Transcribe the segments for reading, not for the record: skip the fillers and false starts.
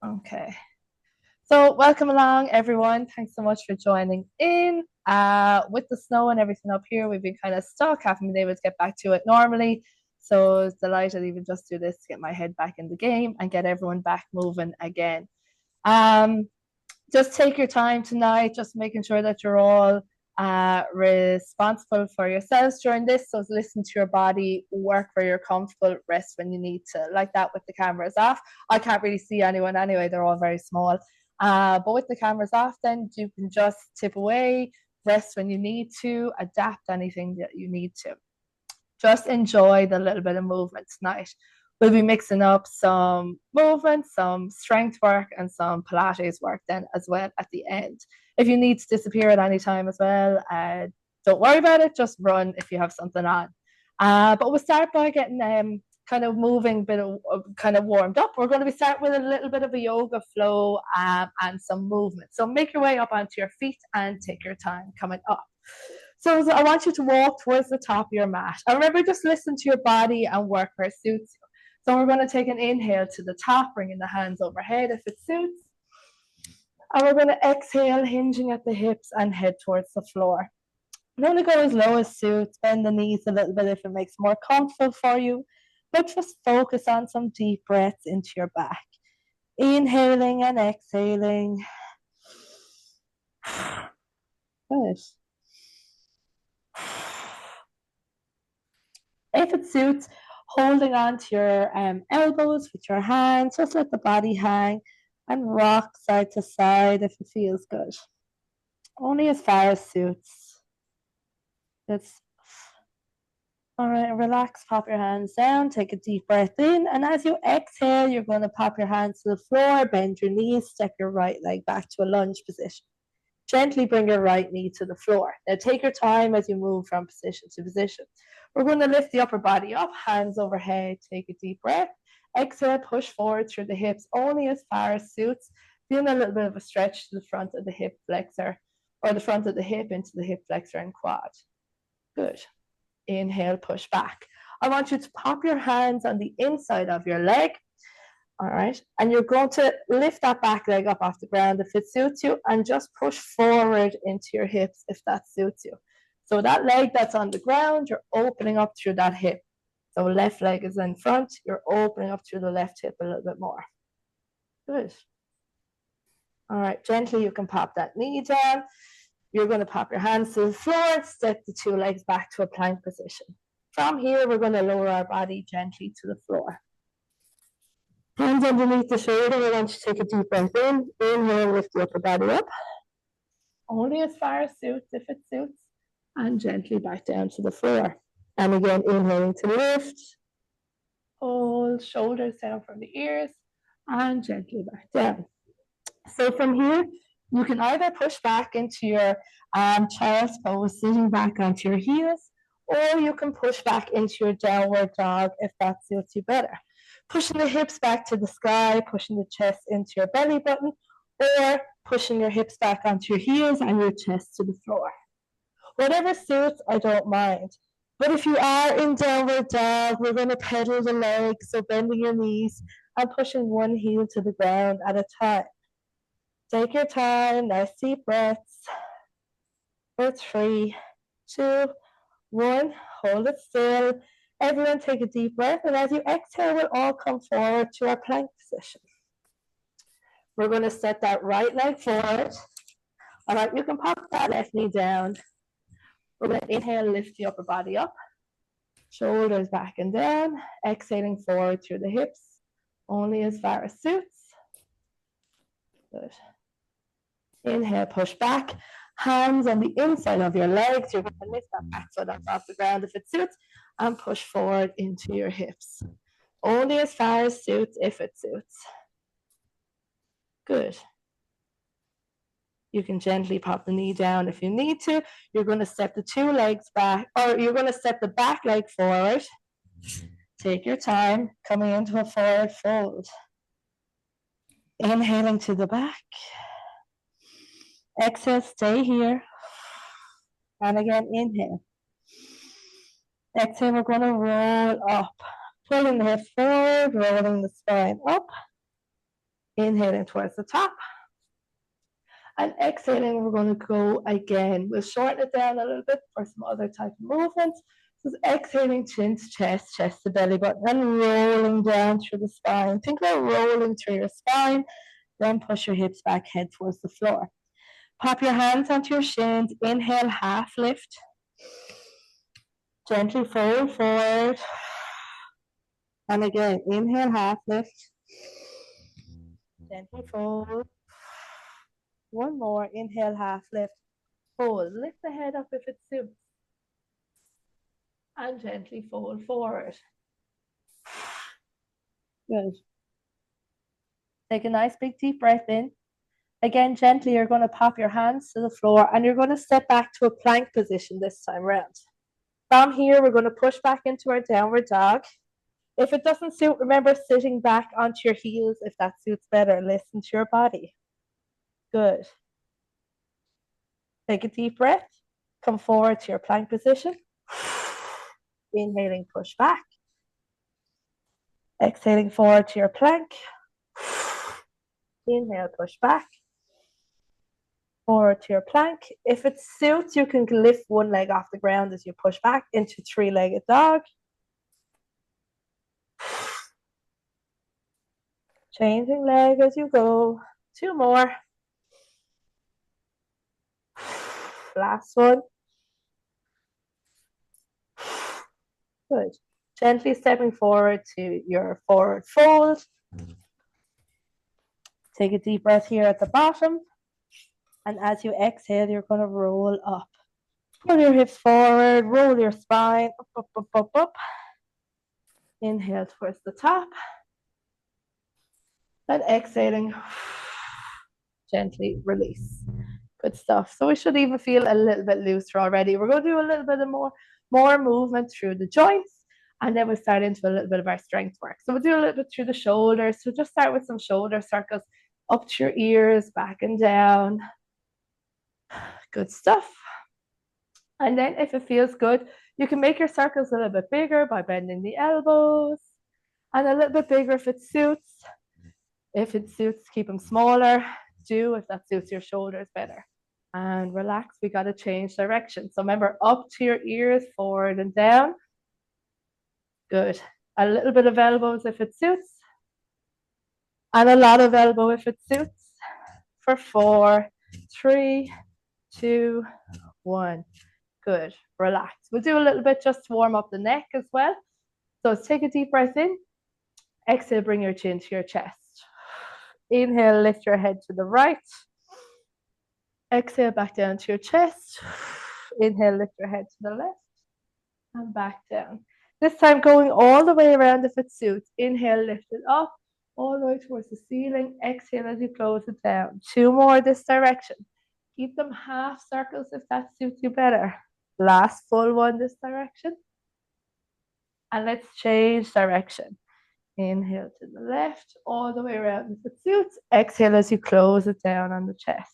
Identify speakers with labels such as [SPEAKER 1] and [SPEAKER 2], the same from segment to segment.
[SPEAKER 1] Okay. So welcome along, everyone. Thanks so much for joining in. With the snow and everything up here, we've been kind of stuck, haven't been able to get back to it normally. So I was delighted to even just do this to get my head back in the game and get everyone back moving again. Um, just take your time tonight, just making sure that you're all responsible for yourselves during this. So listen to your body, work where you're comfortable, rest when you need to, like that with the cameras off. I can't really see anyone anyway, they're all very small. But with the cameras off, then you can just tip away, rest when you need to, adapt anything that you need to. Just enjoy the little bit of movement tonight. We'll be mixing up some movement, some strength work, and some Pilates work then as well at the end. If you need to disappear at any time as well, don't worry about it. Just run if you have something on. But we'll start by getting kind of moving, bit of kind of warmed up. We're going to be starting with a little bit of a yoga flow and some movement. So make your way up onto your feet and take your time coming up. So I want you to walk towards the top of your mat. And remember, just listen to your body and work where it suits you. So we're going to take an inhale to the top, bringing the hands overhead if it suits. And we're going to exhale, hinging at the hips and head towards the floor. You want to go as low as suits, bend the knees a little bit if it makes it more comfortable for you. But just focus on some deep breaths into your back. Inhaling and exhaling. Good. If it suits, holding on to your elbows with your hands, just let the body hang and rock side to side if it feels good. Only as far as suits. It's all right. Relax, pop your hands down, take a deep breath in, and as you exhale, you're going to pop your hands to the floor, bend your knees, step your right leg back to a lunge position. Gently bring your right knee to the floor. Now take your time as you move from position to position. We're going to lift the upper body up, hands overhead, take a deep breath. Exhale, push forward through the hips only as far as suits. Feeling a little bit of a stretch to the front of the hip flexor or the front of the hip into the hip flexor and quad. Good. Inhale, push back. I want you to pop your hands on the inside of your leg. All right. And you're going to lift that back leg up off the ground if it suits you and just push forward into your hips if that suits you. So that leg that's on the ground, you're opening up through that hip. So left leg is in front, you're opening up through the left hip a little bit more. Good. All right, gently you can pop that knee down. You're going to pop your hands to the floor, step the two legs back to a plank position. From here, we're going to lower our body gently to the floor. Hands underneath the shoulder. I want you to take a deep breath in. Inhale, lift the upper body up. Only as far as suits, if it suits. And gently back down to the floor. And again, inhaling to lift. Hold shoulders down from the ears. And gently back down. So from here, you can either push back into your child's pose, sitting back onto your heels, or you can push back into your downward dog if that suits you better. Pushing the hips back to the sky, pushing the chest into your belly button, or pushing your hips back onto your heels and your chest to the floor. Whatever suits, I don't mind. But if you are in downward dog, we're going to pedal the legs, so bending your knees and pushing one heel to the ground at a time. Take your time, nice deep breaths. For 3, 2, 1, hold it still. Everyone take a deep breath, and as you exhale, we'll all come forward to our plank position. We're going to set that right leg forward. All right, you can pop that left knee down. We're going to inhale, lift the upper body up. Shoulders back and down. Exhaling forward through the hips, only as far as suits. Good. Inhale, push back. Hands on the inside of your legs. You're going to lift that back foot up off the ground if it suits, and push forward into your hips. Only as far as suits if it suits. Good. You can gently pop the knee down if you need to. You're going to step the two legs back, or you're going to step the back leg forward. Take your time, coming into a forward fold. Inhaling to the back. Exhale, stay here. And again, inhale. Exhale, we're going to roll up. Pulling the hips forward, rolling the spine up. Inhaling towards the top. And exhaling, we're going to go again. We'll shorten it down a little bit for some other type of movements. So exhaling, chin to chest, chest to belly button, and rolling down through the spine. Think about rolling through your spine. Then push your hips back, head towards the floor. Pop your hands onto your shins. Inhale, half lift. Gently fold forward. And again, inhale, half lift. Gently fold. One more. Inhale, half lift. Fold. Lift the head up if it suits. And gently fold forward. Good. Take a nice big deep breath in. Again, gently, you're going to pop your hands to the floor and you're going to step back to a plank position this time around. From here, we're going to push back into our downward dog. If it doesn't suit, remember sitting back onto your heels if that suits better. Listen to your body. Good. Take a deep breath. Come forward to your plank position. Inhaling, push back. Exhaling forward to your plank. Inhale, push back. Forward to your plank. If it suits, you can lift one leg off the ground as you push back into three-legged dog. Changing leg as you go. Two more. Last one. Good. Gently stepping forward to your forward fold. Take a deep breath here at the bottom. And as you exhale, you're going to roll up. Pull your hips forward, roll your spine, up, up, up, up, up. Inhale towards the top. And exhaling, gently release. Good stuff. So we should even feel a little bit looser already. We're going to do a little bit of more movement through the joints. And then we'll start into a little bit of our strength work. So we'll do a little bit through the shoulders. So just start with some shoulder circles up to your ears, back and down. Good stuff. And then if it feels good, you can make your circles a little bit bigger by bending the elbows. And a little bit bigger if it suits. If it suits, keep them smaller. Do if that suits your shoulders better. And relax, we got to change direction. So remember, up to your ears, forward and down. Good. A little bit of elbows if it suits. And a lot of elbow if it suits. For 4, 3, 2, 1. Good. Relax. We'll do a little bit just to warm up the neck as well. So take a deep breath in. Exhale, bring your chin to your chest. Inhale, lift your head to the right. Exhale, back down to your chest. Inhale, lift your head to the left. And back down. This time going all the way around if it suits. Inhale, lift it up, all the way towards the ceiling. Exhale as you close it down. 2 more this direction. Keep them half circles if that suits you better. Last full one this direction. And let's change direction. Inhale to the left, all the way around if it suits. Exhale as you close it down on the chest.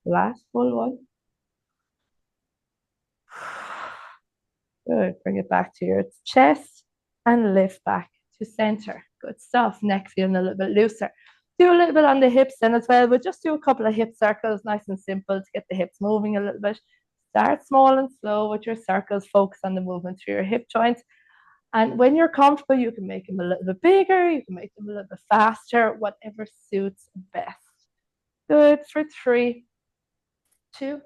[SPEAKER 1] Last full one. Good. Bring it back to your chest and lift back to center. Good stuff. Neck feeling a little bit looser. Do a little bit on the hips then as well. We'll just do a couple of hip circles, nice and simple to get the hips moving a little bit. Start small and slow with your circles. Focus on the movement through your hip joints. And when you're comfortable, you can make them a little bit bigger. You can make them a little bit faster, whatever suits best. Good. For 3, 2,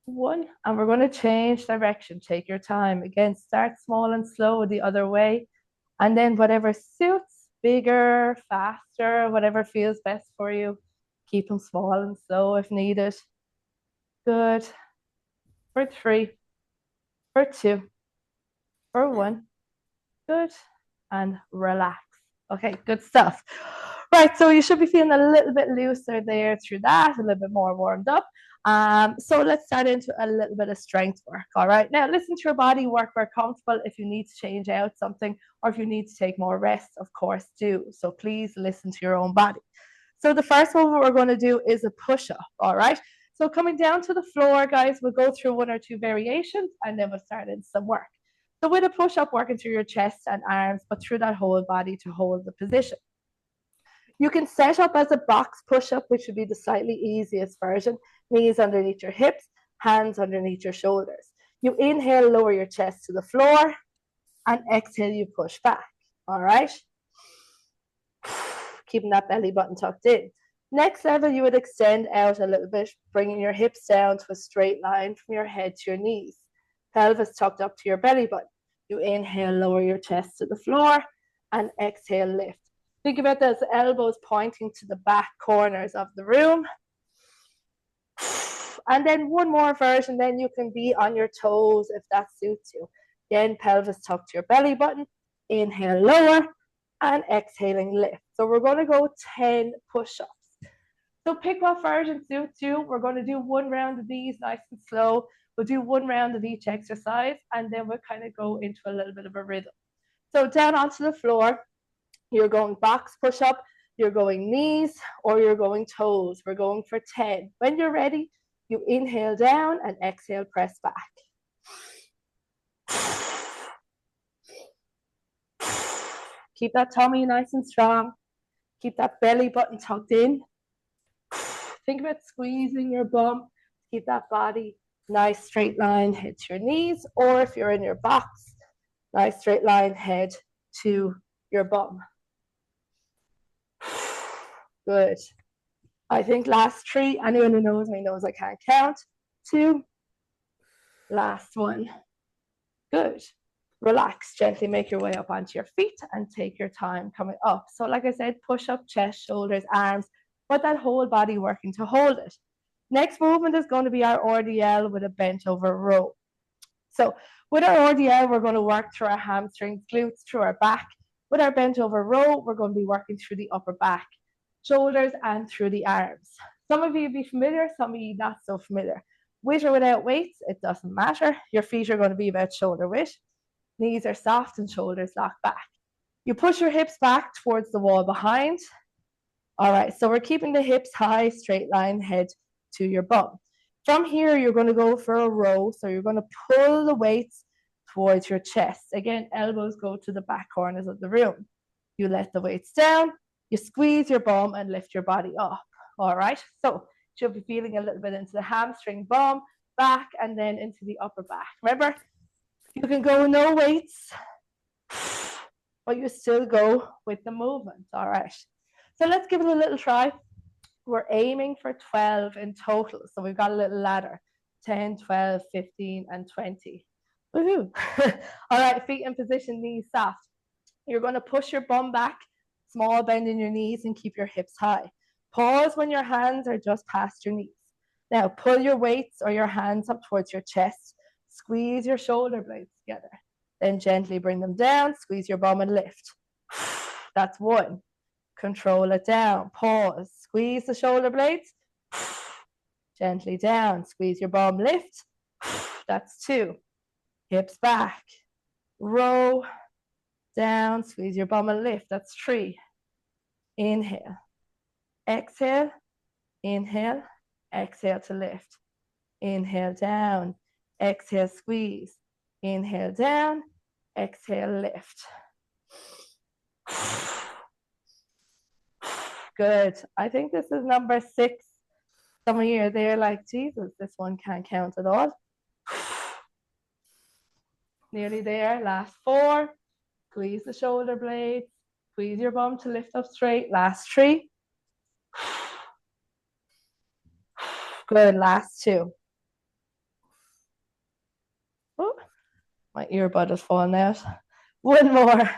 [SPEAKER 1] 1. And we're going to change direction. Take your time. Again, start small and slow the other way. And then whatever suits, bigger, faster, whatever feels best for you. Keep them small and slow if needed. Good. For 3, for 2, for 1. Good. And relax. Okay, good stuff. Right, so you should be feeling a little bit looser there through that, a little bit more warmed up. So let's start into a little bit of strength work, all right? Now, listen to your body, work where comfortable. If you need to change out something or if you need to take more rest, of course, do. So please listen to your own body. So the first one we're going to do is a push-up, all right? So coming down to the floor, guys, we'll go through 1 or 2 variations and then we'll start in some work. So with a push-up, working through your chest and arms, but through that whole body to hold the position. You can set up as a box push-up, which would be the slightly easiest version. Knees underneath your hips, hands underneath your shoulders. You inhale, lower your chest to the floor, and exhale, you push back. All right? Keeping that belly button tucked in. Next level, you would extend out a little bit, bringing your hips down to a straight line from your head to your knees. Pelvis tucked up to your belly button. You inhale, lower your chest to the floor, and exhale, lift. Think about those elbows pointing to the back corners of the room. And then one more version, then you can be on your toes if that suits you. Again, pelvis tucked to your belly button. Inhale, lower, and exhaling, lift. So we're going to go 10 push-ups. So pick what version suits you. We're going to do one round of these nice and slow. We'll do one round of each exercise, and then we'll kind of go into a little bit of a rhythm. So down onto the floor, you're going box push-up, you're going knees, or you're going toes. We're going for 10. When you're ready, you inhale down and exhale, press back. Keep that tummy nice and strong. Keep that belly button tucked in. Think about squeezing your bum. Keep that body nice straight line, head to your knees, or if you're in your box, nice straight line, head to your bum. Good. I think last 3, anyone who knows me knows I can't count. 2, last 1. Good. Relax, gently make your way up onto your feet and take your time coming up. So like I said, push up, chest, shoulders, arms, but that whole body working to hold it. Next movement is going to be our RDL with a bent over row. So with our RDL, we're going to work through our hamstrings, glutes, through our back. With our bent over row, we're going to be working through the upper back, shoulders, and through the arms. Some of you will be familiar, some of you not so familiar. With or without weights, it doesn't matter. Your feet are going to be about shoulder width. Knees are soft and shoulders lock back. You push your hips back towards the wall behind. All right, so we're keeping the hips high, straight line, head to your bum. From here, you're going to go for a row. So you're going to pull the weights towards your chest. Again, elbows go to the back corners of the room. You let the weights down, you squeeze your bum and lift your body up. All right, so you'll be feeling a little bit into the hamstring, bum, back, and then into the upper back. Remember, you can go no weights, but you still go with the movement. All right, so let's give it a little try. We're aiming for 12 in total. So we've got a little ladder, 10, 12, 15, and 20. Woohoo. All right, feet in position, knees soft. You're going to push your bum back, small bend in your knees, and keep your hips high. Pause when your hands are just past your knees. Now pull your weights or your hands up towards your chest. Squeeze your shoulder blades together. Then gently bring them down, squeeze your bum and lift. That's 1. Control it down. Pause. Squeeze the shoulder blades. Gently down. Squeeze your bum. Lift. That's 2. Hips back. Row. Down. Squeeze your bum and lift. That's 3. Inhale. Exhale. Inhale. Exhale to lift. Inhale down. Exhale squeeze. Inhale down. Exhale lift. Good. I think this is number 6. Some of you are there like, Jesus, this one can't count at all. Nearly there. Last 4. Squeeze the shoulder blades. Squeeze your bum to lift up straight. Last 3. Good. Last 2. Oh, my earbud is falling out. 1 more.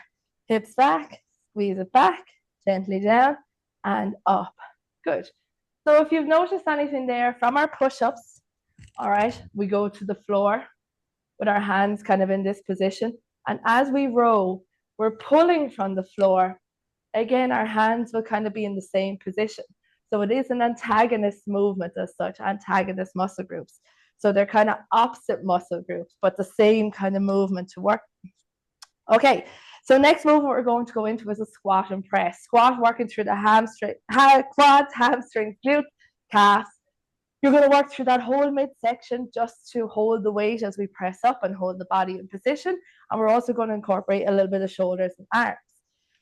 [SPEAKER 1] Hips back. Squeeze it back. Gently down and up. Good. So if you've noticed anything there from our push-ups, all right, we go to the floor with our hands kind of in this position. And as we row, we're pulling from the floor. Again, our hands will kind of be in the same position. So it is an antagonist movement as such, antagonist muscle groups. So they're kind of opposite muscle groups, but the same kind of movement to work. Okay, so next movement we're going to go into is a squat and press. Squat working through the hamstring, quads, hamstrings, glutes, calves. You're going to work through that whole midsection just to hold the weight as we press up and hold the body in position. And we're also going to incorporate a little bit of shoulders and arms.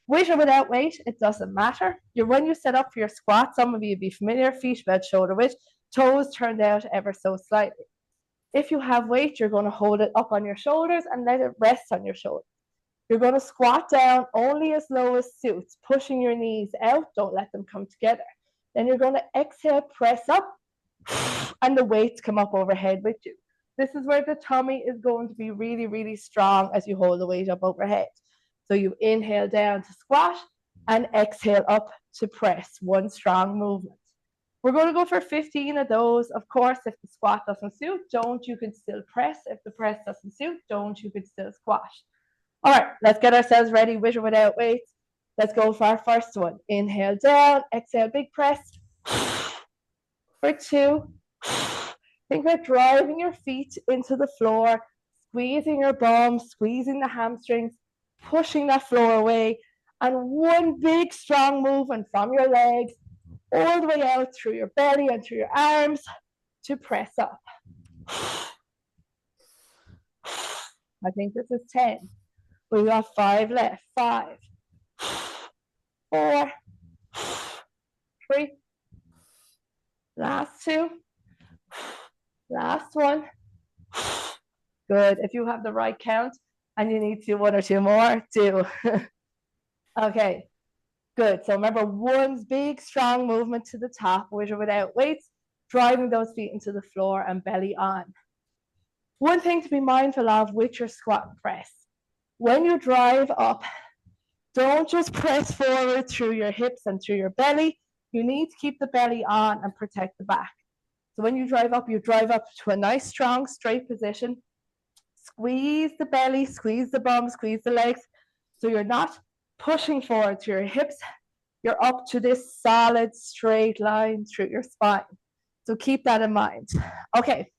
[SPEAKER 1] With or without weight, it doesn't matter. When you set up for your squat, some of you will be familiar, feet about shoulder width, toes turned out ever so slightly. If you have weight, you're going to hold it up on your shoulders and let it rest on your shoulders. You're going to squat down only as low as suits, pushing your knees out, don't let them come together. Then you're going to exhale, press up, and the weights come up overhead with you. This is where the tummy is going to be really, really strong as you hold the weight up overhead. So you inhale down to squat and exhale up to press, one strong movement. We're going to go for 15 of those. Of course, if the squat doesn't suit, don't, you could still press. If the press doesn't suit, don't, you could still squat. All right, let's get ourselves ready with or without weights. Let's go for our first one. Inhale down, exhale, big press. For 2, think about driving your feet into the floor, squeezing your bum, squeezing the hamstrings, pushing that floor away, and one big strong movement from your legs all the way out through your belly and through your arms to press up. I think this is 10. We've got 5 left. 5, 4, 3, last 2, last 1. Good. If you have the right count and you need to 1 or 2 more, do. Okay, good. So remember, one big strong movement to the top with or without weights, driving those feet into the floor and belly on. One thing to be mindful of with your squat and press, when you drive up, don't just press forward through your hips and through your belly. You need to keep the belly on and protect the back. So when you drive up to a nice, strong, straight position. Squeeze the belly, squeeze the bum, squeeze the legs. So you're not pushing forward through your hips. You're up to this solid, straight line through your spine. So keep that in mind. Okay.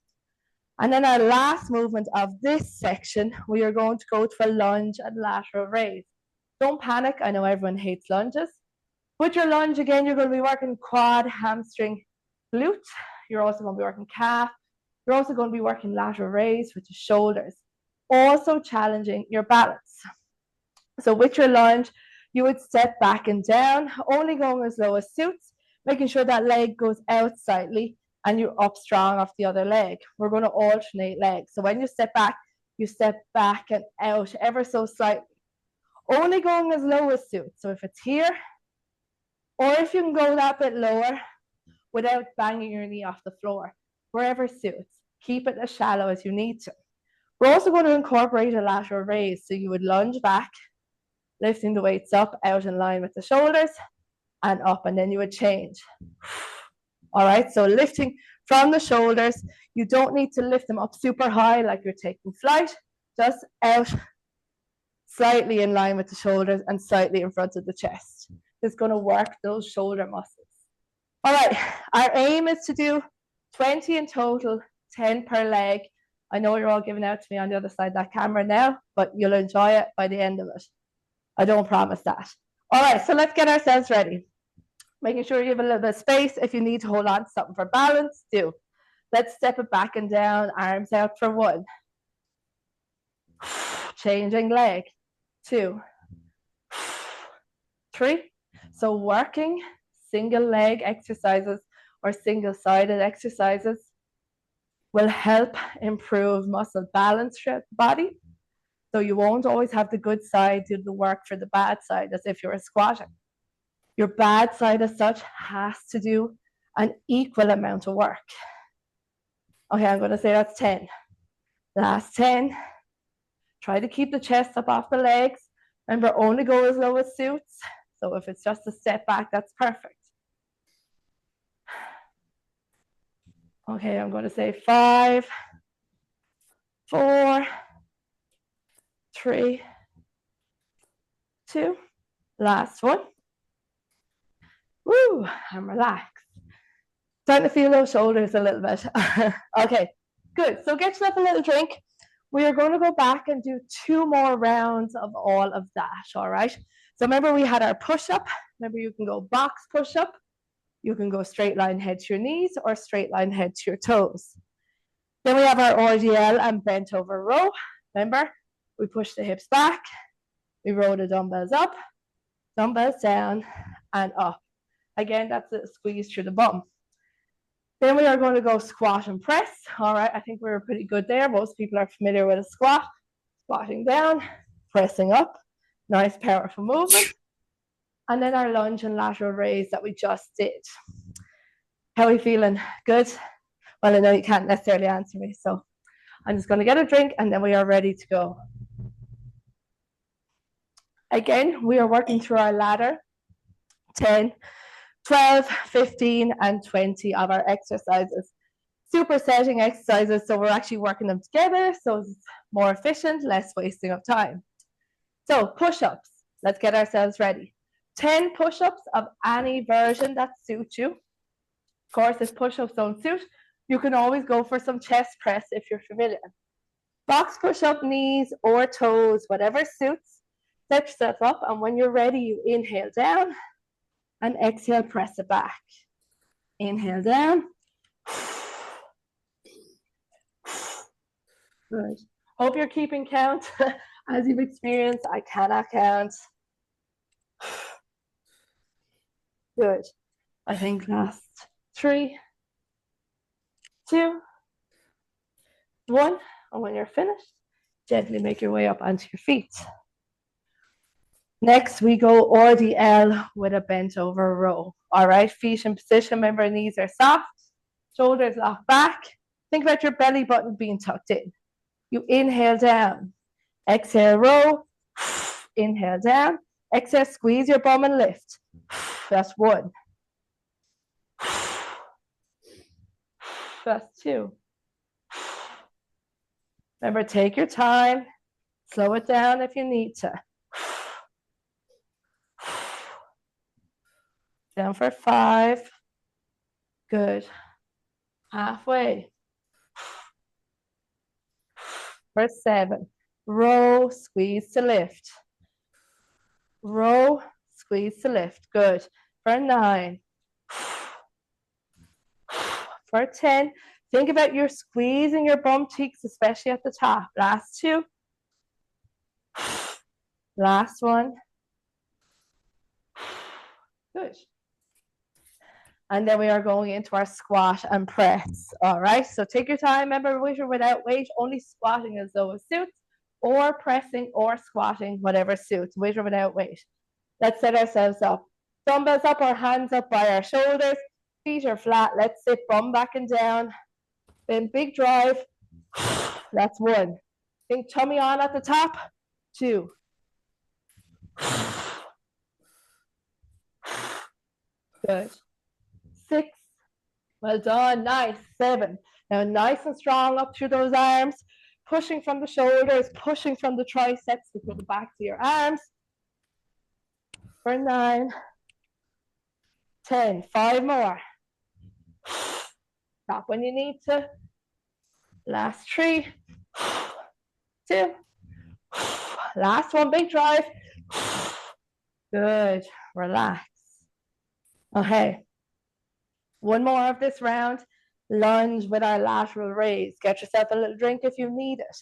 [SPEAKER 1] And then our last movement of this section, we are going to go to a lunge and lateral raise. Don't panic. I know everyone hates lunges. With your lunge, again, you're going to be working quad, hamstring, glute. You're also going to be working calf. You're also going to be working lateral raise, which is shoulders. Also challenging your balance. So with your lunge, you would step back and down, only going as low as suits, making sure that leg goes out slightly and you're up strong off the other leg. We're going to alternate legs. So when you step back and out ever so slightly. Only going as low as suits. So if it's here, or if you can go that bit lower without banging your knee off the floor, wherever suits. Keep it as shallow as you need to. We're also going to incorporate a lateral raise. So you would lunge back, lifting the weights up, out in line with the shoulders, and up, and then you would change. All right, so lifting from the shoulders, you don't need to lift them up super high like you're taking flight, just out slightly in line with the shoulders and slightly in front of the chest. It's going to work those shoulder muscles. All right, our aim is to do 20 in total, 10 per leg. I know you're all giving out to me on the other side of that camera now, but you'll enjoy it by the end of it. I don't promise that. All right, so let's get ourselves ready. Making sure you have a little bit of space. If you need to hold on to something for balance, do. Let's step it back and down, arms out for 1. Changing leg. 2. 3. So working single leg exercises or single-sided exercises will help improve muscle balance throughout the body. So you won't always have the good side do the work for the bad side as if you're squatting. Your bad side as such has to do an equal amount of work. Okay, I'm going to say that's 10. Last 10. Try to keep the chest up off the legs. Remember, only go as low as suits. So if it's just a step back, that's perfect. Okay, I'm going to say 5, 4, 3, 2. Last one. Woo, I'm relaxed. Starting to feel those shoulders a little bit. Okay, good. So get yourself a little drink. We are going to go back and do 2 more rounds of all of that, all right? So remember we had our push-up. Remember you can go box push-up, You can go straight line head to your knees or straight line head to your toes. Then we have our RDL and bent over row. Remember, we push the hips back, we roll the dumbbells up, dumbbells down and up. Again, that's a squeeze through the bum. Then we are going to go squat and press. All right, I think we were pretty good there. Most people are familiar with a squat. Squatting down, pressing up. Nice, powerful movement. And then our lunge and lateral raise that we just did. How are we feeling? Good? Well, I know you can't necessarily answer me, so I'm just going to get a drink and then we are ready to go. Again, we are working through our ladder. 10, 12, 15, and 20 of our exercises. Supersetting exercises, so we're actually working them together, so it's more efficient, less wasting of time. So push-ups, let's get ourselves ready. 10 push-ups of any version that suits you. Of course, if push-ups don't suit, you can always go for some chest press if you're familiar. Box push-up, knees or toes, whatever suits. Set yourself up, and when you're ready, you inhale down and exhale, press it back. Inhale down. Good. Hope you're keeping count. As you've experienced, I cannot count. Good. I think last 3, 2, 1. And when you're finished, gently make your way up onto your feet. Next, we go RDL with a bent over row. All right, feet in position. Remember, knees are soft, shoulders locked back. Think about your belly button being tucked in. You inhale down, exhale, row, inhale down, exhale, squeeze your bum and lift. That's 1. That's 2. Remember, take your time, slow it down if you need to. Down for 5. Good. Halfway. For 7. Row, squeeze to lift. Row, squeeze to lift. Good. For 9. For 10. Think about your squeezing your bum cheeks, especially at the top. Last 2. Last 1. Good. And then we are going into our squat and press. All right, so take your time. Remember, with or without weight, only squatting as though it suits, or pressing or squatting, whatever suits, with or without weight. Let's set ourselves up. Dumbbells up, our hands up by our shoulders. Feet are flat. Let's sit bum back and down. Then big drive. That's 1. Think tummy on at the top. 2. Good. 6. Well done. Nice. 7. Now nice and strong up through those arms. Pushing from the shoulders, pushing from the triceps to the backs of your arms. For 9. 10. 5 more. Stop when you need to. Last 3. 2. Last 1. Big drive. Good. Relax. Okay. 1 more of this round. Lunge with our lateral raise. Get yourself a little drink if you need it.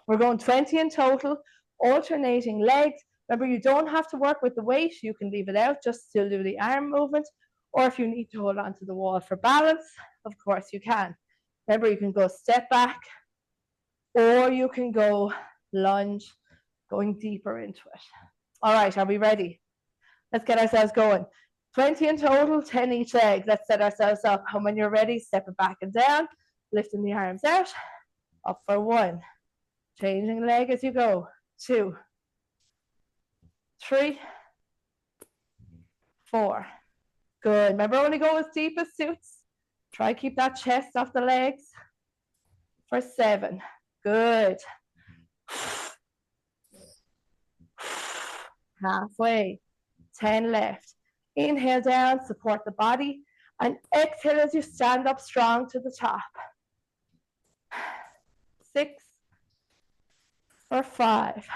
[SPEAKER 1] We're going 20 in total, alternating legs. Remember, you don't have to work with the weight. You can leave it out, just still do the arm movement. Or if you need to hold onto the wall for balance, of course you can. Remember, you can go step back, or you can go lunge, going deeper into it. All right, are we ready? Let's get ourselves going. 20 in total, 10 each leg. Let's set ourselves up. And when you're ready, step it back and down, lifting the arms out. Up for 1. Changing leg as you go. 2. 3. 4. Good. Remember, only go as deep as suits. Try keep that chest off the legs. For 7. Good. Halfway. 10 left. Inhale down, support the body, and exhale as you stand up strong to the top. 6. For 5.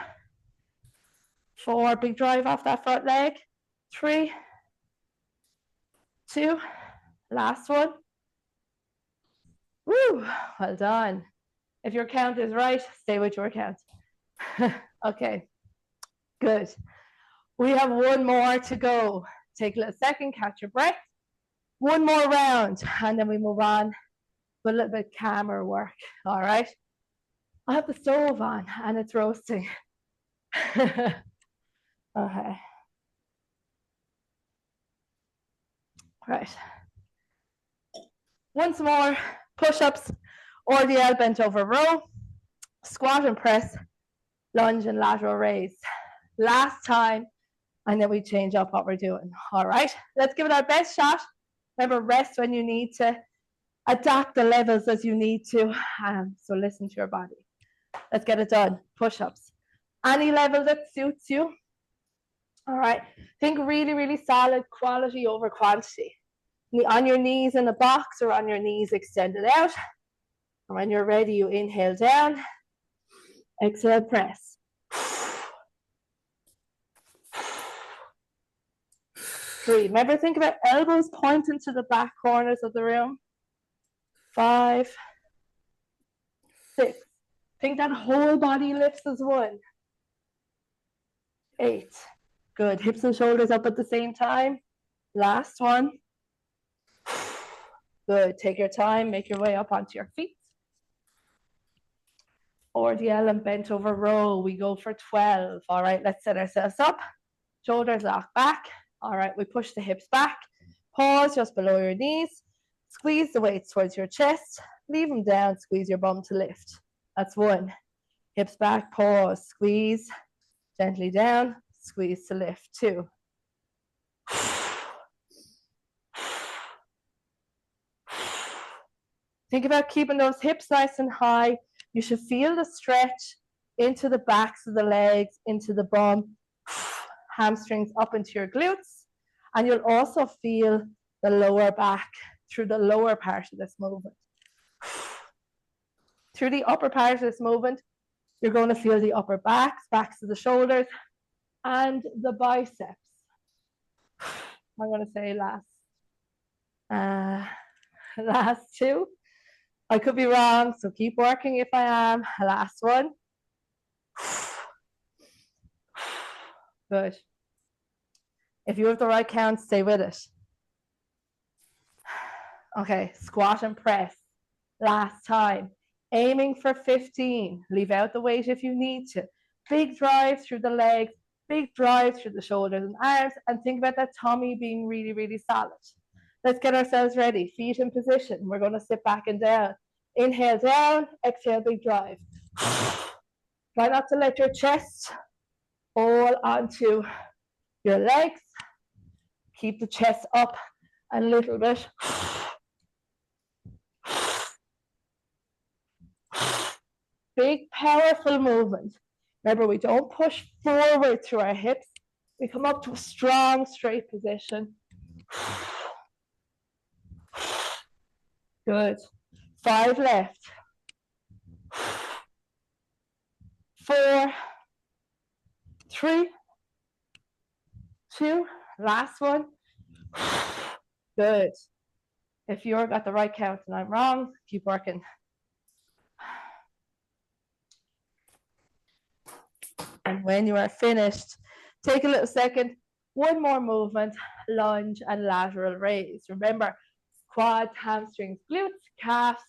[SPEAKER 1] 4. Big drive off that front leg. 3. 2, last one. Woo, well done. If your count is right, stay with your count. Okay, good. We have one more to go. Take a little second, catch your breath. One more round, and then we move on with a little bit calmer work, all right? I have the stove on, and it's roasting. Okay. Right. Once more, push-ups, RDL bent over row, squat and press, lunge and lateral raise. Last time, and then we change up what we're doing. All right, let's give it our best shot. Remember, rest when you need to, adapt the levels as you need to. So listen to your body. Let's get it done. Push-ups. Any level that suits you. All right, think really, really solid quality over quantity. On your knees in a box or on your knees extended out. And when you're ready, you inhale down, exhale, press. Three. Remember, think about elbows pointing to the back corners of the room. 5, 6. Think that whole body lifts as one. 8. Good. Hips and shoulders up at the same time. Last one. Good. Take your time. Make your way up onto your feet. RDL and bent over row. We go for 12. All right, let's set ourselves up. Shoulders lock back. All right, we push the hips back. Pause just below your knees. Squeeze the weights towards your chest. Leave them down. Squeeze your bum to lift. That's 1. Hips back. Pause. Squeeze. Gently down. Squeeze to lift. 2. Think about keeping those hips nice and high. You should feel the stretch into the backs of the legs, into the bum, hamstrings up into your glutes. And you'll also feel the lower back through the lower part of this movement. Through the upper part of this movement, you're going to feel the upper backs of the shoulders, and the biceps. I'm going to say last 2. I could be wrong, so keep working if I am. Last one. Good. If you have the right count, stay with it. Okay, squat and press. Last time. Aiming for 15. Leave out the weight if you need to. Big drive through the legs, big drive through the shoulders and arms, and think about that tummy being really, really solid. Let's get ourselves ready. Feet in position. We're going to sit back and down. Inhale down, exhale, big drive. Try not to let your chest fall onto your legs. Keep the chest up a little bit. Big, powerful movement. Remember, we don't push forward through our hips. We come up to a strong, straight position. Good. 5 left. 4, 3, 2, last one. Good. If you've got the right count and I'm wrong, keep working. And when you are finished, take a little second. One more movement, lunge and lateral raise. Remember, quads, hamstrings, glutes, calves,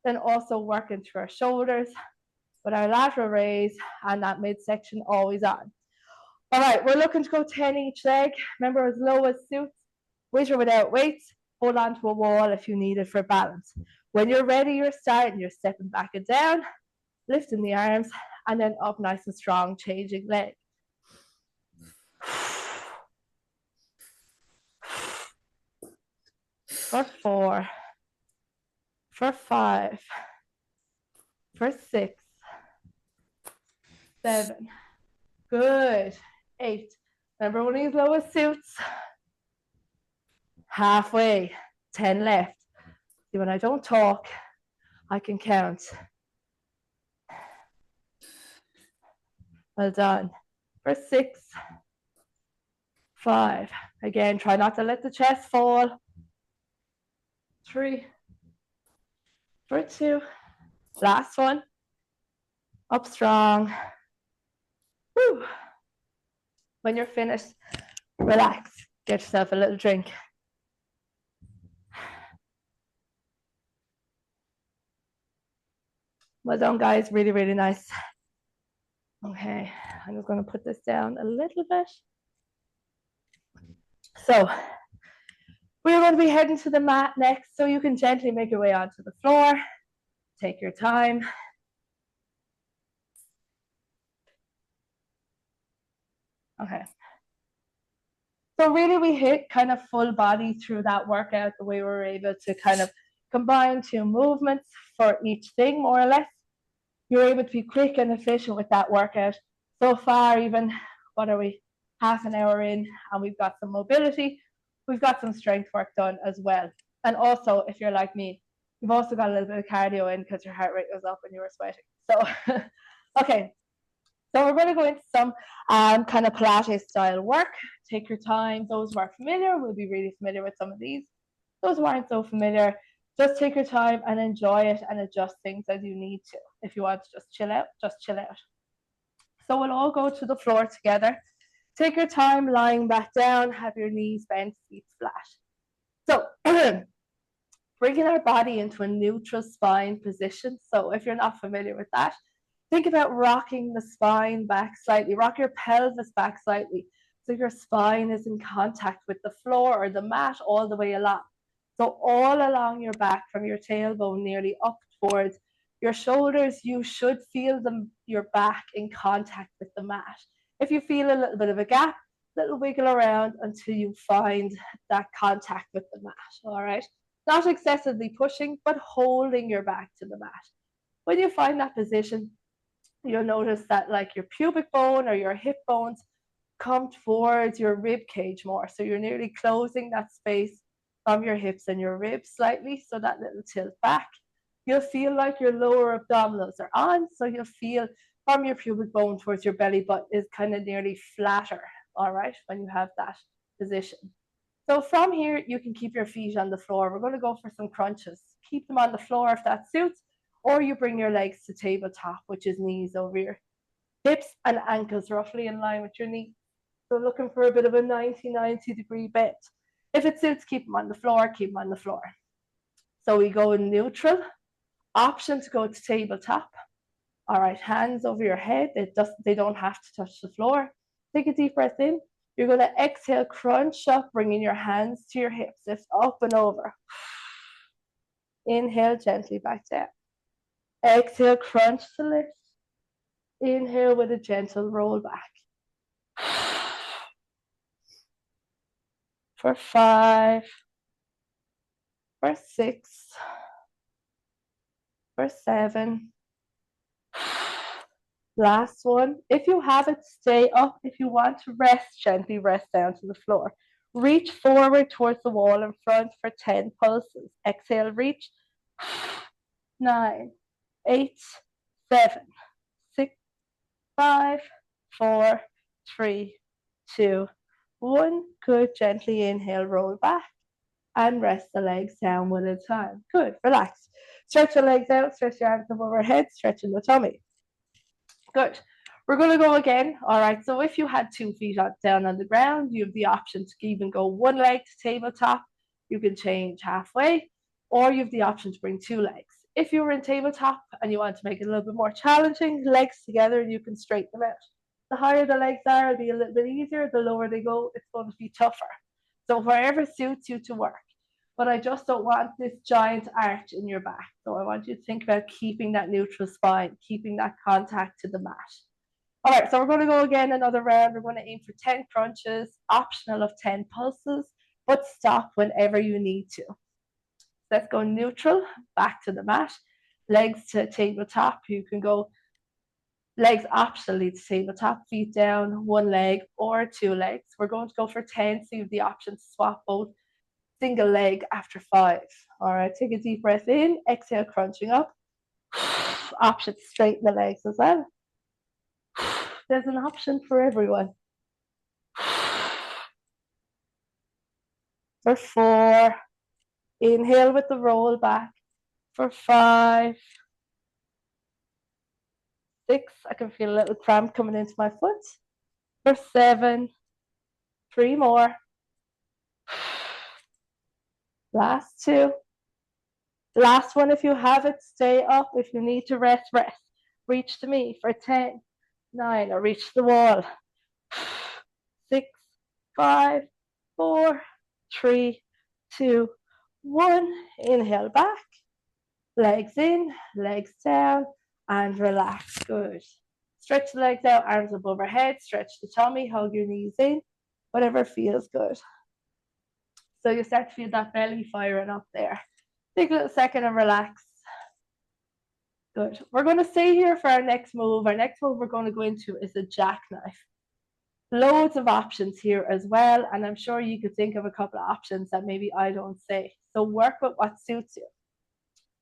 [SPEAKER 1] then also working through our shoulders with our lateral raise and that midsection always on. All right, we're looking to go 10 each leg. Remember, as low as suits, with or without weights. Hold on to a wall if you need it for balance. When you're ready, you're starting, you're stepping back and down, lifting the arms, and then up nice and strong, changing leg. For 4, for 5, for 6, 7, good, 8. Remember, one of these lowest suits. Halfway, 10 left. See, when I don't talk, I can count. Well done. For 6, 5. Again, try not to let the chest fall. 3, for 2. Last one. Up strong. Woo. When you're finished, relax. Get yourself a little drink. Well done, guys. Really, really nice. Okay, I'm just going to put this down a little bit. So we're going to be heading to the mat next, so you can gently make your way onto the floor. Take your time. Okay. So really we hit kind of full body through that workout, the way we were able to kind of combine 2 movements for each thing, more or less. You're able to be quick and efficient with that workout. So far, even, what are we, half an hour in, and we've got some mobility. We've got some strength work done as well. And also, if you're like me, you've also got a little bit of cardio in because your heart rate was up and you were sweating. So, okay. So we're going to go into some kind of Pilates style work. Take your time. Those who are familiar will be really familiar with some of these. Those who aren't so familiar, just take your time and enjoy it and adjust things as you need to. If you want to just chill out, just chill out. So we'll all go to the floor together. Take your time lying back down, have your knees bent, feet flat. So bringing our body into a neutral spine position. So if you're not familiar with that, think about rocking the spine back slightly, rock your pelvis back slightly, so your spine is in contact with the floor or the mat all the way along. So all along your back, from your tailbone nearly up towards your shoulders, you should feel your back in contact with the mat. If you feel a little bit of a gap, little wiggle around until you find that contact with the mat, all right? Not excessively pushing, but holding your back to the mat. When you find that position, you'll notice that like your pubic bone or your hip bones come towards your rib cage more. So you're nearly closing that space from your hips and your ribs slightly, so that little tilt back. You'll feel like your lower abdominals are on, so you'll feel from your pubic bone towards your belly button is kind of nearly flatter, all right, when you have that position. So from here, you can keep your feet on the floor. We're going to go for some crunches. Keep them on the floor if that suits, or you bring your legs to tabletop, which is knees over your hips and ankles roughly in line with your knees. So looking for a bit of a 90-degree bend. If it suits, keep them on the floor, keep them on the floor. So we go in neutral. Option to go to tabletop. All right, hands over your head. They don't have to touch the floor. Take a deep breath in. You're going to exhale, crunch up, bringing your hands to your hips. Lift up and over. Inhale gently back down. Exhale, crunch to lift. Inhale with a gentle roll back. For 5, for 6, for 7. Last one. If you have it, stay up. If you want to rest, gently rest down to the floor. Reach forward towards the wall in front for 10 pulses. Exhale, reach. 9, 8, 7, 6, 5, 4, 3, 2, 1. Good. Gently inhale, roll back, and rest the legs down one at a time. Good. Relax. Stretch the legs out, stretch your arms above overhead, stretching the tummy. Good. We're going to go again. All right. So if you had 2 feet down on the ground, you have the option to even go one leg to tabletop. You can change halfway, or you have the option to bring 2 legs. If you were in tabletop and you want to make it a little bit more challenging, legs together, you can straighten them out. The higher the legs are, it'll be a little bit easier. The lower they go, it's going to be tougher. So wherever suits you to work. But I just don't want this giant arch in your back. So I want you to think about keeping that neutral spine, keeping that contact to the mat. All right, so we're going to go again another round. We're going to aim for 10 crunches, optional of 10 pulses, but stop whenever you need to. Let's go neutral, back to the mat, legs to tabletop. You can go legs optionally to tabletop, feet down, 1 leg or 2 legs. We're going to go for 10, so you have the option to swap both. Single leg after 5. All right, take a deep breath in, exhale, crunching up. Option to straighten the legs as well. There's an option for everyone. For 4, Inhale with the roll back for 5, 6. I can feel a little cramp coming into my foot. For 7, 3 more. Last 2. Last one, if you have it, stay up. If you need to rest, rest. Reach to me for 10, 9, or reach the wall. 6, 5, 4, 3, 2, 1. Inhale back. Legs in, legs down, and relax. Good. Stretch the legs out, arms above our head. Stretch the tummy, hug your knees in, whatever feels good. So you start to feel that belly firing up there. Take a little second and relax. Good. We're going to stay here for our next move. Our next move we're going to go into is a jackknife. Loads of options here as well, and I'm sure you could think of a couple of options that maybe I don't say. So work with what suits you.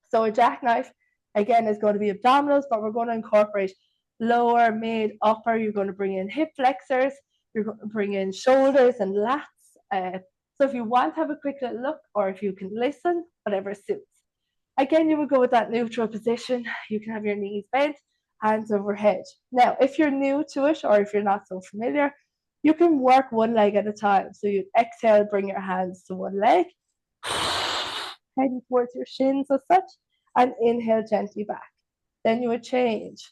[SPEAKER 1] So a jackknife, again, is going to be abdominals, but we're going to incorporate lower, mid, upper. You're going to bring in hip flexors. You're going to bring in shoulders and lats. So if you want to have a quick little look, or if you can listen, whatever suits. Again, you would go with that neutral position. You can have your knees bent, hands overhead. Now, if you're new to it, or if you're not so familiar, you can work one leg at a time. So you exhale, bring your hands to one leg, heading towards your shins as such, and inhale gently back. Then you would change.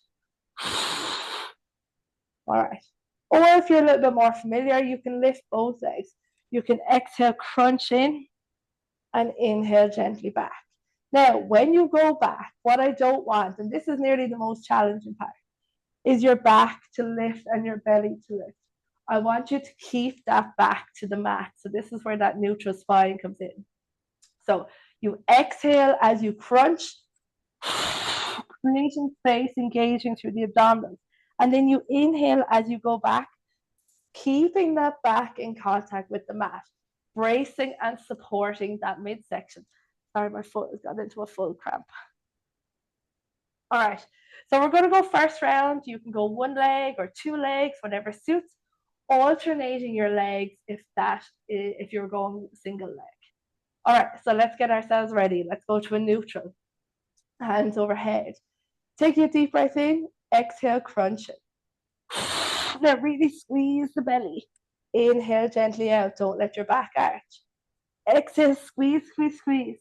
[SPEAKER 1] All right. Or if you're a little bit more familiar, you can lift both legs. You can exhale, crunch in, and inhale gently back. Now, when you go back, what I don't want, and this is nearly the most challenging part, is your back to lift and your belly to lift. I want you to keep that back to the mat. So this is where that neutral spine comes in. So you exhale as you crunch, creating space, engaging through the abdominals. And then you inhale as you go back, keeping that back in contact with the mat, bracing and supporting that midsection. Sorry, my foot has got into a full cramp. All right, so we're going to go first round. You can go one leg or two legs, whatever suits, alternating your legs if you're going single leg. All right, so let's get ourselves ready. Let's go to a neutral. Hands overhead. Take a deep breath in, exhale, crunch it. Now really squeeze the belly. Inhale gently out, don't let your back arch. Exhale, squeeze, squeeze, squeeze.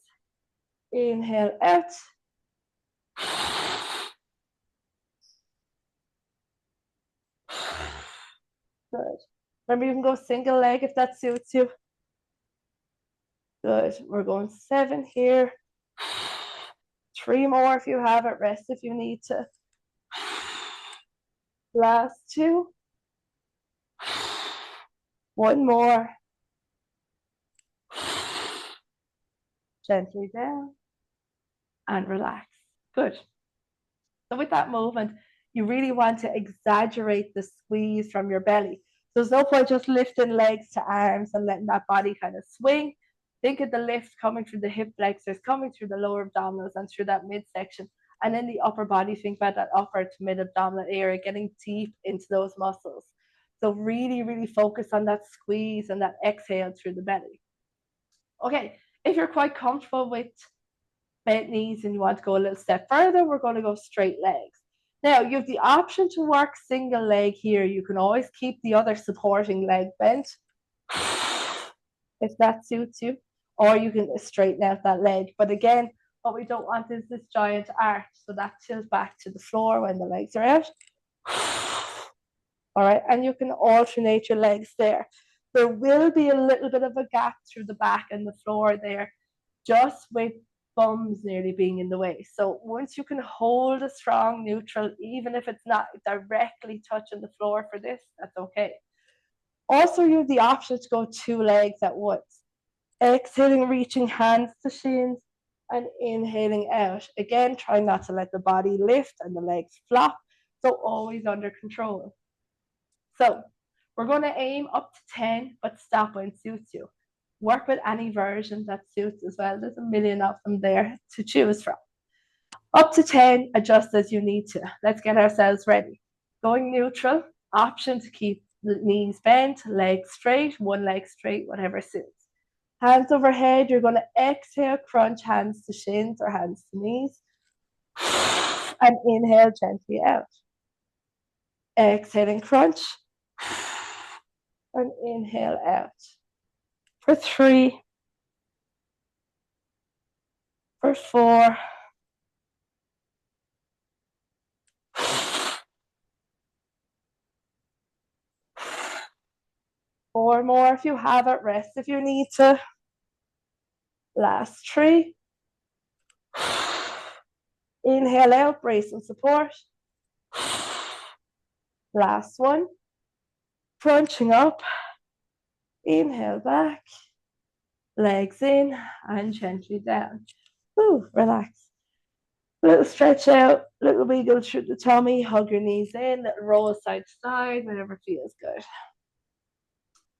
[SPEAKER 1] Inhale out. Good. Remember, you can go single leg if that suits you. Good. We're going 7 here. 3 more if you have it. Rest if you need to. Last 2. 1 more. Gently down. And relax. Good. So with that movement, you really want to exaggerate the squeeze from your belly. So there's no point just lifting legs to arms and letting that body kind of swing. Think of the lift coming through the hip flexors, coming through the lower abdominals and through that midsection. And then the upper body, think about that upper to mid abdominal area, getting deep into those muscles. So really, really focus on that squeeze and that exhale through the belly. Okay, if you're quite comfortable with bent knees and you want to go a little step further, we're going to go straight legs. Now, you have the option to work single leg here. You can always keep the other supporting leg bent if that suits you, or you can straighten out that leg. But again, what we don't want is this giant arch, so that tilts back to the floor when the legs are out. All right, and you can alternate your legs there. There will be a little bit of a gap through the back and the floor there, just with bums nearly being in the way. So once you can hold a strong neutral, even if it's not directly touching the floor for this, that's okay. Also, you have the option to go 2 legs at once. Exhaling, reaching hands to shins, and inhaling out. Again, try not to let the body lift and the legs flop, so always under control. So we're going to aim up to 10, but stop when it suits you. Work with any version that suits as well. There's a million of them there to choose from. Up to 10, adjust as you need to. Let's get ourselves ready. Going neutral, option to keep the knees bent, legs straight, one leg straight, whatever suits. Hands overhead, you're going to exhale, crunch hands to shins or hands to knees. And inhale gently out. Exhale and crunch. And inhale out. For 3. For 4. 4 more if you have it. Rest if you need to. Last 3. Inhale out, brace and support. Last 1. Crunching up. Inhale back. Legs in and gently down. Ooh, relax. A little stretch out, little wiggle through the tummy, hug your knees in, little roll side to side, whatever feels good.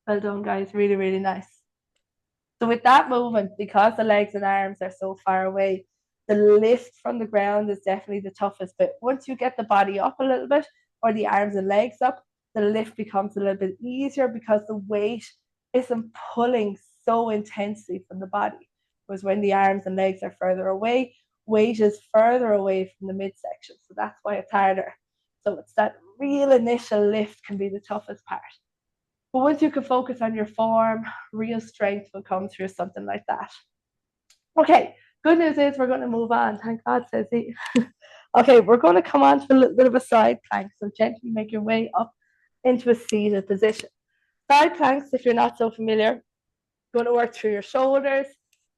[SPEAKER 1] Well done, guys. Really, really nice. So with that movement, because the legs and arms are so far away, the lift from the ground is definitely the toughest bit. Once you get the body up a little bit, or the arms and legs up, the lift becomes a little bit easier because the weight isn't pulling so intensely from the body. Whereas when the arms and legs are further away, weight is further away from the midsection. So that's why it's harder. So it's that real initial lift can be the toughest part. But once you can focus on your form, real strength will come through something like that. Okay, good news is we're going to move on. Thank God, says he. Okay, we're going to come on to a little bit of a side plank. So gently make your way up into a seated position. Side planks, if you're not so familiar, going to work through your shoulders,